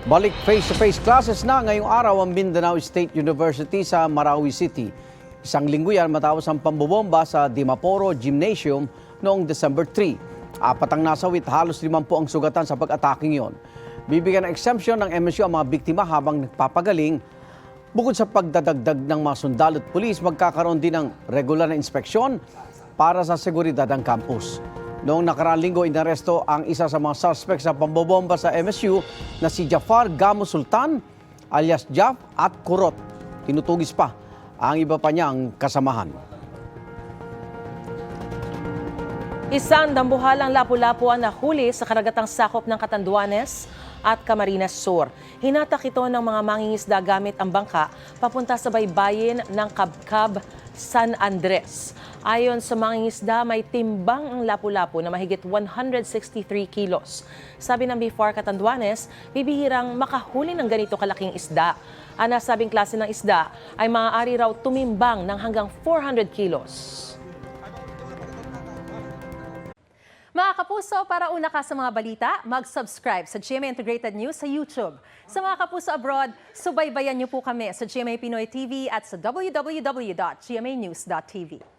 Balik face-to-face classes na ngayong araw ang Mindanao State University sa Marawi City. Isang linggo yan matapos ang pambobomba sa Dimaporo Gymnasium noong December 3. Apat ang nasawit, halos 50 ang sugatan sa pag-ataking yon. Bibigyan ng exemption ng MSU ang mga biktima habang nagpapagaling. Bukod sa pagdadagdag ng mga sundalo at pulis, magkakaroon din ng regular na inspeksyon para sa seguridad ng campus. Noong nakaraang linggo, inaresto ang isa sa mga suspect sa pambobomba sa MSU na si Jafar Gamo Sultan alias Jaf at Kurot. Tinutugis pa ang iba pa niyang kasamahan. Isang dambuhalang lapu-lapu ang nahuli sa karagatang sakop ng Catanduanes at Camarines Sur. Hinatak ito ng mga mangingisda gamit ang bangka papunta sa baybayin ng Cabcab, San Andres. Ayon sa mangingisda, may timbang ang lapu-lapu na mahigit 163 kilos. Sabi ng BIFAR Catanduanes, bibihirang makahuli ng ganito kalaking isda. Ang nasabing klase ng isda ay maaari raw tumimbang ng hanggang 400 kilos. Mga kapuso, para una ka sa mga balita, mag-subscribe sa GMA Integrated News sa YouTube. Sa mga kapuso abroad, subaybayan niyo po kami sa GMA Pinoy TV at sa www.gmanews.tv.